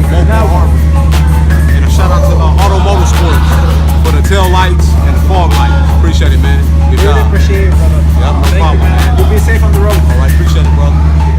Harbor. And a shout out to AudioMotorsports for the tail lights and the fog lights. Appreciate it, man. Good job. Really appreciate it, brother. Yeah, no problem, man. You'll be safe on the road. All right, appreciate it, brother.